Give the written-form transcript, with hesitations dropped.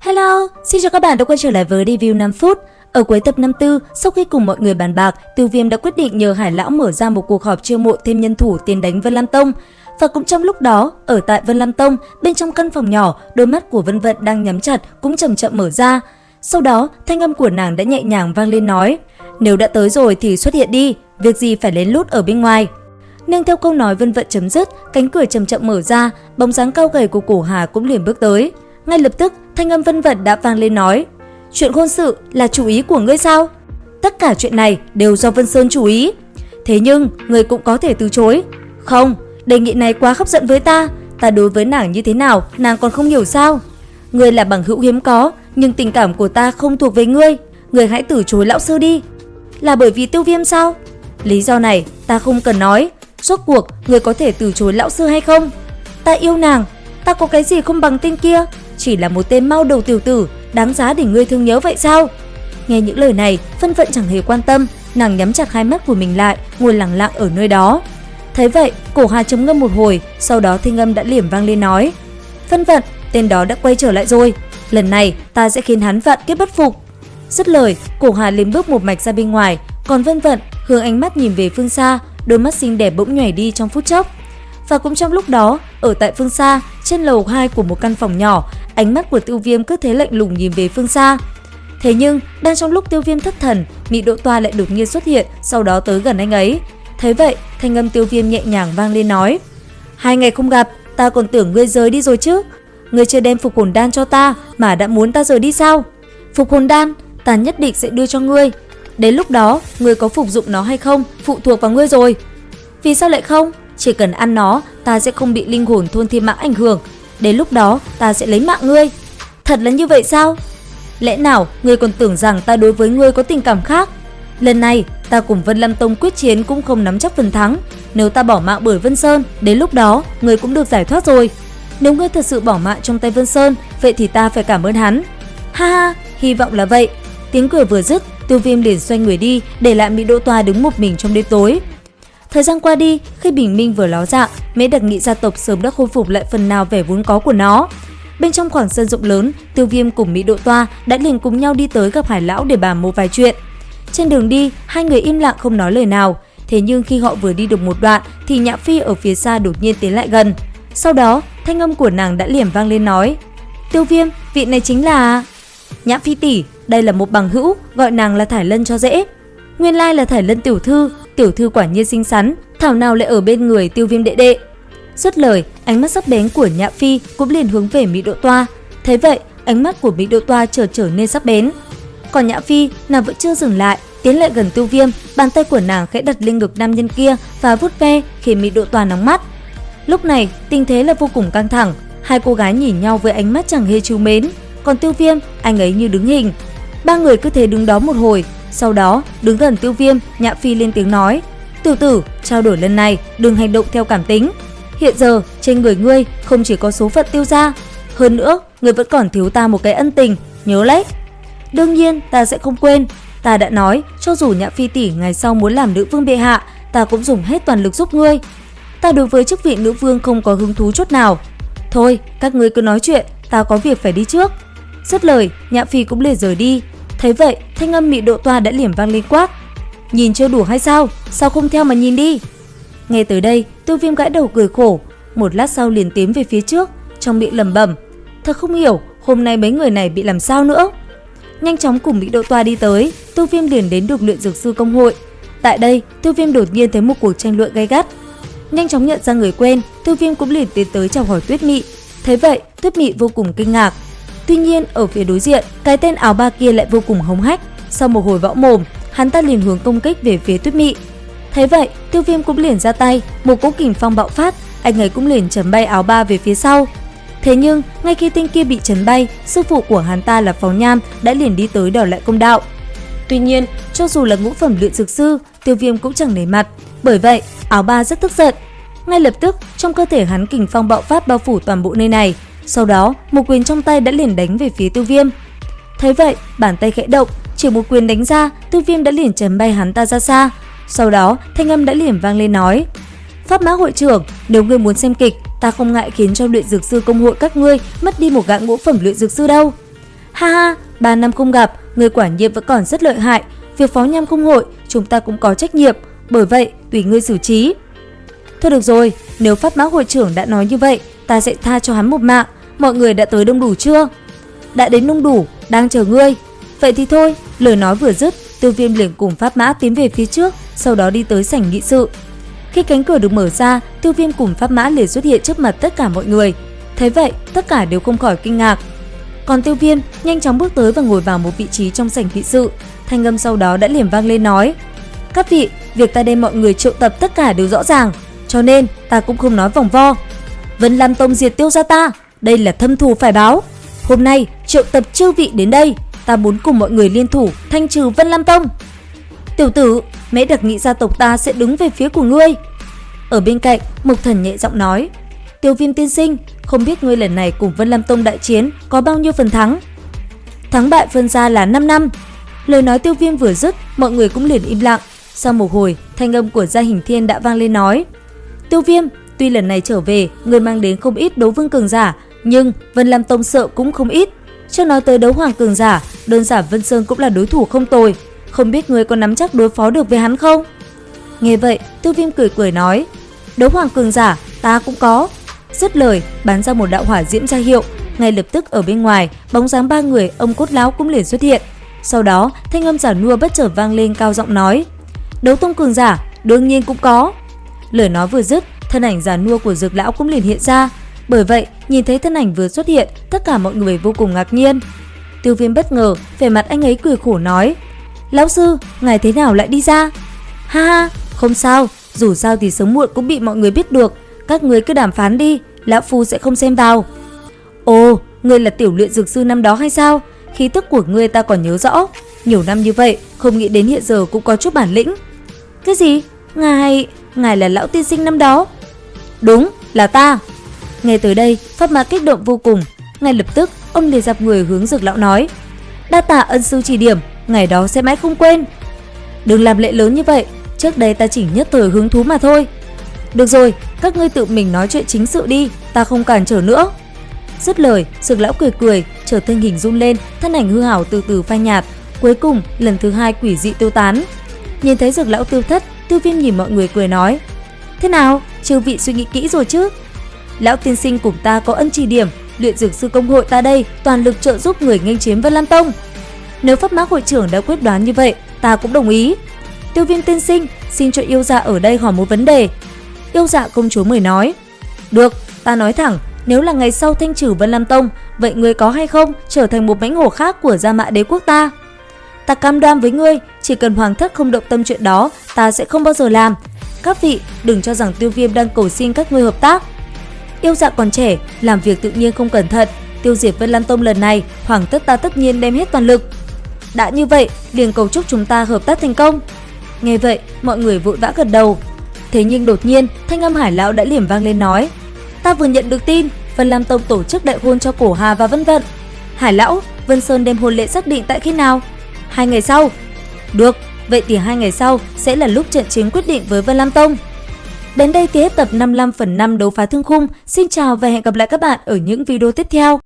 Hello, xin chào các bạn đã quay trở lại với review 5 phút. Ở cuối tập 54, sau khi cùng mọi người bàn bạc, Tiêu Viêm đã quyết định nhờ Hải Lão mở ra một cuộc họp chiêu mộ thêm nhân thủ tiến đánh Vân Lam Tông. Và cũng trong lúc đó, ở tại Vân Lam Tông, bên trong căn phòng nhỏ, đôi mắt của Vân Vận đang nhắm chặt cũng chậm chậm mở ra. Sau đó, thanh âm của nàng đã nhẹ nhàng vang lên nói: "Nếu đã tới rồi thì xuất hiện đi, việc gì phải lén lút ở bên ngoài." Nương theo câu nói Vân Vận chấm dứt, cánh cửa chậm chậm mở ra, bóng dáng cao gầy của Cổ Hà cũng liền bước tới. Ngay lập tức, thanh âm Vân Vận đã vang lên nói: "Chuyện hôn sự là chủ ý của ngươi sao? Tất cả chuyện này đều do Vân Sơn chủ ý. Thế nhưng, ngươi cũng có thể từ chối. Không, đề nghị này quá hấp dẫn với ta. Ta đối với nàng như thế nào, nàng còn không hiểu sao? Ngươi là bằng hữu hiếm có, nhưng tình cảm của ta không thuộc về ngươi. Ngươi hãy từ chối lão sư đi." Là bởi vì Tiêu Viêm sao? Lý do này ta không cần nói. Rốt cuộc, ngươi có thể từ chối lão sư hay không? Ta yêu nàng, ta có cái gì không bằng tên kia? Chỉ là một tên mau đầu tiểu tử, đáng giá để ngươi thương nhớ vậy sao? Nghe những lời này, Vân Vận chẳng hề quan tâm, nàng nhắm chặt hai mắt của mình lại, ngồi lặng lặng ở nơi đó. Thấy vậy, Cổ Hà trầm ngâm một hồi, sau đó thanh âm đã liềm vang lên nói: "Vân Vận, tên đó đã quay trở lại rồi. Lần này ta sẽ khiến hắn vạn kiếp bất phục." Dứt lời, Cổ Hà liền bước một mạch ra bên ngoài, còn Vân Vận hướng ánh mắt nhìn về phương xa, đôi mắt xinh đẹp bỗng nhòe đi trong phút chốc. Và cũng trong lúc đó, ở tại phương xa, trên lầu 2 của một căn phòng nhỏ, ánh mắt của Tiêu Viêm cứ thế lạnh lùng nhìn về phương xa. Thế nhưng, đang trong lúc Tiêu Viêm thất thần, Mị Độ Toa lại đột nhiên xuất hiện, sau đó tới gần anh ấy. Thấy vậy, thanh âm Tiêu Viêm nhẹ nhàng vang lên nói: "2 ngày không gặp, ta còn tưởng ngươi rời đi rồi chứ. Ngươi chưa đem phục hồn đan cho ta mà đã muốn ta rời đi sao? Phục hồn đan, ta nhất định sẽ đưa cho ngươi. Đến lúc đó, ngươi có phục dụng nó hay không phụ thuộc vào ngươi rồi." "Vì sao lại không? Chỉ cần ăn nó, ta sẽ không bị linh hồn thôn thiên mãng ảnh hưởng. Đến lúc đó, ta sẽ lấy mạng ngươi." "Thật là như vậy sao? Lẽ nào ngươi còn tưởng rằng ta đối với ngươi có tình cảm khác? Lần này, ta cùng Vân Lam Tông quyết chiến cũng không nắm chắc phần thắng. Nếu ta bỏ mạng bởi Vân Sơn, đến lúc đó, ngươi cũng được giải thoát rồi. Nếu ngươi thật sự bỏ mạng trong tay Vân Sơn, vậy thì ta phải cảm ơn hắn." "Ha ha, hy vọng là vậy." Tiếng cười vừa dứt, Tiêu Viêm liền xoay người đi, để lại Mị Độ Toa đứng một mình trong đêm tối. Thời gian qua đi, khi bình minh vừa ló dạng, Mễ Đặc Nghị gia tộc sớm đã khôi phục lại phần nào vẻ vốn có của nó. Bên trong khoảng sân rộng lớn, Tiêu Viêm cùng Mị Độ Toa đã liền cùng nhau đi tới gặp Hải Lão để bàn một vài chuyện. Trên đường đi, hai người im lặng không nói lời nào. Thế nhưng khi họ vừa đi được một đoạn, thì Nhã Phi ở phía xa đột nhiên tiến lại gần. Sau đó, thanh âm của nàng đã liềm vang lên nói: "Tiêu Viêm, vị này chính là..." "Nhã Phi tỷ, đây là một bằng hữu, gọi nàng là Thải Lân cho dễ." Nguyên lai là Thải Lân tiểu thư quả nhiên xinh xắn, thảo nào lại ở bên người Tiêu Viêm đệ đệ. Dứt lời, ánh mắt sắc bén của Nhã Phi cũng liền hướng về Mị Độ Toa. Thấy vậy, ánh mắt của Mị Độ Toa trở nên sắc bén. Còn Nhã Phi, nàng vẫn chưa dừng lại, tiến lại gần Tiêu Viêm, bàn tay của nàng khẽ đặt lên ngực nam nhân kia và vuốt ve, khiến Mị Độ Toa nóng mắt. Lúc này, tình thế là vô cùng căng thẳng, hai cô gái nhìn nhau với ánh mắt chẳng hề trìu mến. Còn Tiêu Viêm, anh ấy như đứng hình. Ba người cứ thế đứng đó một hồi. Sau đó, đứng gần Tiêu Viêm, Nhã Phi lên tiếng nói: "Tiểu tử, trao đổi lần này đừng hành động theo cảm tính. Hiện giờ, trên người ngươi không chỉ có số phận Tiêu gia, hơn nữa, ngươi vẫn còn thiếu ta một cái ân tình, nhớ lấy." "Đương nhiên, ta sẽ không quên. Ta đã nói, cho dù Nhã Phi tỷ ngày sau muốn làm nữ vương bệ hạ, ta cũng dùng hết toàn lực giúp ngươi. Ta đối với chức vị nữ vương không có hứng thú chút nào. Thôi, các ngươi cứ nói chuyện, ta có việc phải đi trước." Dứt lời, Nhã Phi cũng liền rời đi. Thấy vậy, thanh âm Mị Độ Toa đã liềm vang lên quát: "Nhìn chưa đủ hay sao? Sao không theo mà nhìn đi?" Nghe tới đây, Tiêu Viêm gãi đầu cười khổ, một lát sau liền tiến về phía trước, trong miệng lẩm bẩm: "Thật không hiểu, hôm nay mấy người này bị làm sao nữa." Nhanh chóng cùng Mị Độ Toa đi tới, Tiêu Viêm liền đến được luyện dược sư công hội. Tại đây, Tiêu Viêm đột nhiên thấy một cuộc tranh luận gay gắt. Nhanh chóng nhận ra người quen, Tiêu Viêm cũng liền tiến tới chào hỏi Tuyết Mị. Thấy vậy, Tuyết Mị vô cùng kinh ngạc. Tuy nhiên, ở phía đối diện, cái tên áo ba kia lại vô cùng hống hách. Sau một hồi võ mồm, hắn ta liền hướng công kích về phía Tuyết Mị. Thấy vậy, Tiêu Viêm cũng liền ra tay, một cỗ kình phong bạo phát, anh ấy cũng liền chấn bay áo ba về phía sau. Thế nhưng, ngay khi tên kia bị chấn bay, sư phụ của hắn ta là Phó Nham đã liền đi tới đòi lại công đạo. Tuy nhiên, cho dù là ngũ phẩm luyện dược sư, Tiêu Viêm cũng chẳng nể mặt. Bởi vậy, áo ba rất tức giận. Ngay lập tức, trong cơ thể hắn kình phong bạo phát bao phủ toàn bộ nơi này. Sau đó, một quyền trong tay đã liền đánh về phía Tiêu Viêm. Thấy vậy, bàn tay khẽ động, chỉ một quyền đánh ra, Tiêu Viêm đã liền chấn bay hắn ta ra xa. Sau đó, thanh âm đã liền vang lên nói: "Pháp Mã hội trưởng, nếu ngươi muốn xem kịch, ta không ngại khiến cho luyện dược sư công hội các ngươi mất đi một gã ngũ phẩm luyện dược sư đâu." Ha ha, 3 năm không gặp, người quả nhiên vẫn còn rất lợi hại. Việc phó nham cung hội chúng ta cũng có trách nhiệm, bởi vậy tùy ngươi xử trí. Thôi được rồi, nếu Pháp Mã hội trưởng đã nói như vậy, ta sẽ tha cho hắn một mạng. Mọi người đã tới đông đủ chưa? Đã đến đông đủ, đang chờ ngươi. Vậy thì thôi. Lời nói vừa dứt, Tiêu Viêm liền cùng Pháp Mã tiến về phía trước, sau đó đi tới sảnh nghị sự. Khi cánh cửa được mở ra, Tiêu Viêm cùng Pháp Mã liền xuất hiện trước mặt tất cả mọi người. Thấy vậy, tất cả đều không khỏi kinh ngạc. Còn Tiêu Viêm nhanh chóng bước tới và ngồi vào một vị trí trong sảnh nghị sự. Thanh âm sau đó đã liền vang lên nói: các vị, việc ta đem mọi người triệu tập tất cả đều rõ ràng, cho nên ta cũng không nói vòng vo. Vân Lam Tông diệt Tiêu gia ta, đây là thâm thù phải báo. Hôm nay triệu tập chư vị đến đây, ta muốn cùng mọi người liên thủ thanh trừ Vân Lam Tông. Tiểu tử, Mễ Đặc nghĩ gia tộc ta sẽ đứng về phía của ngươi. Ở bên cạnh, Mộc Thần nhẹ giọng nói: Tiêu Viêm tiên sinh, không biết ngươi lần này cùng Vân Lam Tông đại chiến có bao nhiêu phần thắng? Thắng bại phân ra là 5 năm. Lời nói Tiêu Viêm vừa dứt, mọi người cũng liền im lặng. Sau một hồi, thanh âm của Gia Hình Thiên đã vang lên nói: Tiêu Viêm, tuy lần này trở về, ngươi mang đến không ít đấu vương cường giả, nhưng Vân Lam Tông sợ cũng không ít. Chưa nói tới đấu hoàng cường giả, đơn giản Vân Sơn cũng là đối thủ không tồi. Không biết ngươi có nắm chắc đối phó được với hắn không? Nghe vậy, Tiêu Viêm cười cười nói: đấu hoàng cường giả, ta cũng có. Dứt lời, bắn ra một đạo hỏa diễm ra hiệu. Ngay lập tức ở bên ngoài, bóng dáng 3 người ông cốt lão cũng liền xuất hiện. Sau đó, thanh âm giả nua bất chợt vang lên cao giọng nói: đấu tông cường giả, đương nhiên cũng có. Lời nói vừa dứt, thân ảnh giả nua của Dược lão cũng liền hiện ra. Bởi vậy, nhìn thấy thân ảnh vừa xuất hiện, tất cả mọi người vô cùng ngạc nhiên. Tiêu Viêm bất ngờ, vẻ mặt anh ấy cười khổ nói: lão sư, ngài thế nào lại đi ra? Ha ha, không sao, dù sao thì sớm muộn cũng bị mọi người biết được. Các người cứ đàm phán đi, lão phu sẽ không xem vào. Ồ, ngươi là tiểu luyện dược sư năm đó hay sao? Khí tức của ngươi ta còn nhớ rõ. Nhiều năm như vậy, không nghĩ đến hiện giờ cũng có chút bản lĩnh. Cái gì? Ngài là lão tiên sinh năm đó? Đúng, là ta. Nghe tới đây, Pháp Mã kích động vô cùng. Ngay lập tức, ông liền dập người hướng Dược lão nói: đa tạ ân sư chỉ điểm, ngày đó sẽ mãi không quên. Đừng làm lệ lớn như vậy, trước đây ta chỉ nhất thời hứng thú mà thôi. Được rồi, các ngươi tự mình nói chuyện chính sự đi, ta không cản trở nữa. Dứt lời, Dược lão cười cười, chợt thân hình run lên, thân ảnh hư ảo từ từ phai nhạt, cuối cùng lần thứ 2 quỷ dị tiêu tán. Nhìn thấy Dược lão tiêu thất, Tiêu Viêm nhìn mọi người cười nói: thế nào, chư vị suy nghĩ kỹ rồi chứ? Lão tiên sinh cùng ta có ân chỉ điểm, luyện dược sư công hội ta đây toàn lực trợ giúp người nghênh chiếm Vân Lam Tông. Nếu Pháp Mã hội trưởng đã quyết đoán như vậy, ta cũng đồng ý. Tiêu Viêm tiên sinh, xin cho yêu dạ ở đây hỏi một vấn đề. Yêu dạ công chúa mời nói: được, ta nói thẳng, nếu là ngày sau thanh trừ Vân Lam Tông, vậy ngươi có hay không trở thành một mãnh hổ khác của Gia Mã đế quốc ta? Ta cam đoan với ngươi, chỉ cần hoàng thất không động tâm chuyện đó, ta sẽ không bao giờ làm. Các vị đừng cho rằng Tiêu Viêm đang cầu xin các ngươi hợp tác. Yêu dạ còn trẻ, làm việc tự nhiên không cẩn thận, tiêu diệt Vân Lam Tông lần này, hoàng thất ta tất nhiên đem hết toàn lực. Đã như vậy, liền cầu chúc chúng ta hợp tác thành công. Nghe vậy, mọi người vội vã gật đầu. Thế nhưng đột nhiên, thanh âm Hải lão đã liềm vang lên nói: ta vừa nhận được tin, Vân Lam Tông tổ chức đại hôn cho Cổ Hà và Vân Vận. Hải lão, Vân Sơn đem hôn lễ xác định tại khi nào? 2 ngày sau. Được, vậy thì 2 ngày sau sẽ là lúc trận chiến quyết định với Vân Lam Tông. Đến đây thì hết tập 55/5 đấu phá thương khung. Xin chào và hẹn gặp lại các bạn ở những video tiếp theo.